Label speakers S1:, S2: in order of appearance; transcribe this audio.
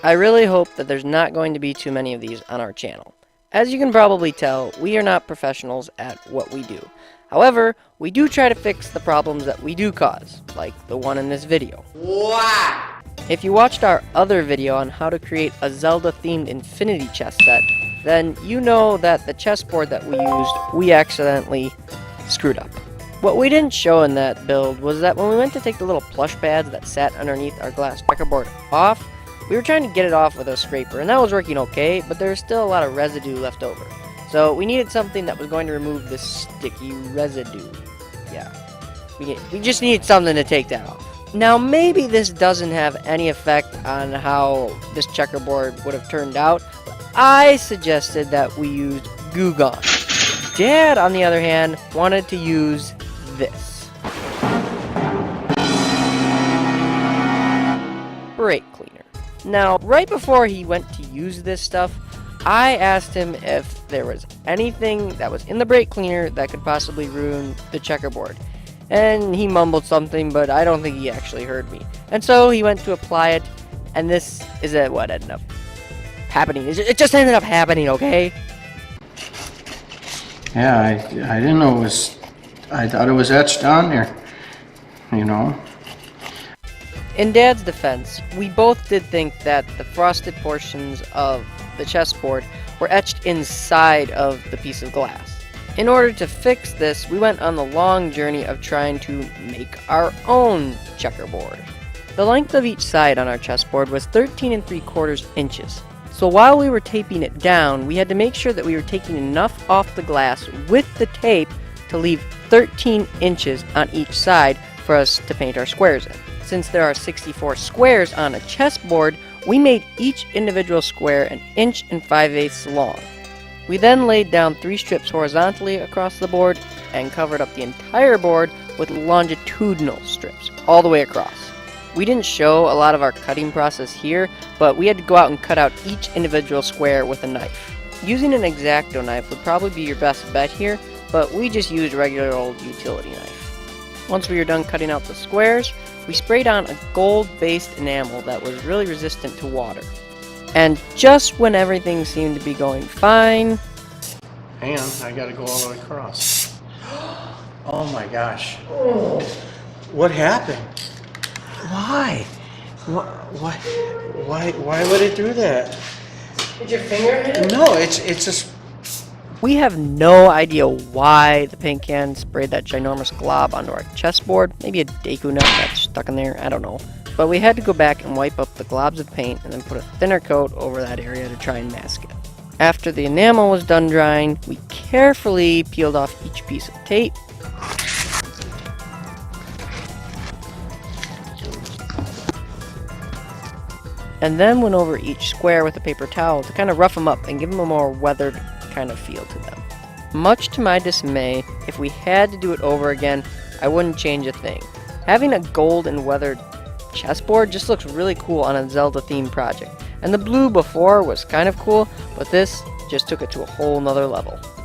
S1: I really hope that there's not going to be too many of these on our channel. As you can probably tell, we are not professionals at what we do. However, we do try to fix the problems that we do cause, like the one in this video.
S2: Wow!
S1: If you watched our other video on how to create a Zelda-themed infinity chess set, then you know that the chessboard that we used, we accidentally screwed up. What we didn't show in that build was that when we went to take the little plush pads that sat underneath our glass checkerboard off, we were trying to get it off with a scraper, and that was working okay, but there's still a lot of residue left over. So we needed something that was going to remove this sticky residue. Yeah, we just needed something to take that off. Now maybe this doesn't have any effect on how this checkerboard would have turned out. I suggested that we used Goo Gone. Dad, on the other hand, wanted to use this. Brake cleaner. Now, right before he went to use this stuff, I asked him if there was anything that was in the brake cleaner that could possibly ruin the checkerboard. And he mumbled something, but I don't think he actually heard me. And so he went to apply it, and this is what ended up happening. It just ended up happening, okay?
S3: Yeah, I didn't know it was, I thought it was etched on there, you know.
S1: In Dad's defense, we both did think that the frosted portions of the chessboard were etched inside of the piece of glass. In order to fix this, we went on the long journey of trying to make our own checkerboard. The length of each side on our chessboard was 13 3/4 inches. So while we were taping it down, we had to make sure that we were taking enough off the glass with the tape to leave 13 inches on each side for us to paint our squares in. Since there are 64 squares on a chessboard, we made each individual square 1 5/8 inches long. We then laid down 3 strips horizontally across the board and covered up the entire board with longitudinal strips all the way across. We didn't show a lot of our cutting process here, but we had to go out and cut out each individual square with a knife. Using an X-Acto knife would probably be your best bet here, but we just used a regular old utility knife. Once we were done cutting out the squares, we sprayed on a gold-based enamel that was really resistant to water. And just when everything seemed to be going fine...
S3: Hang on, I gotta go all the way across. Oh my gosh. Oh. What happened? Why? Why would it do that?
S1: Did your finger hit it?
S3: No, it's just...
S1: We have no idea why the paint can sprayed that ginormous glob onto our chessboard. Maybe a Deku nut got stuck in there, I don't know. But we had to go back and wipe up the globs of paint and then put a thinner coat over that area to try and mask it. After the enamel was done drying, we carefully peeled off each piece of tape. And then went over each square with a paper towel to kind of rough them up and give them a more weathered kind of feel to them. Much to my dismay, if we had to do it over again, I wouldn't change a thing. Having a gold and weathered chessboard just looks really cool on a Zelda themed project. And the blue before was kind of cool, but this just took it to a whole nother level.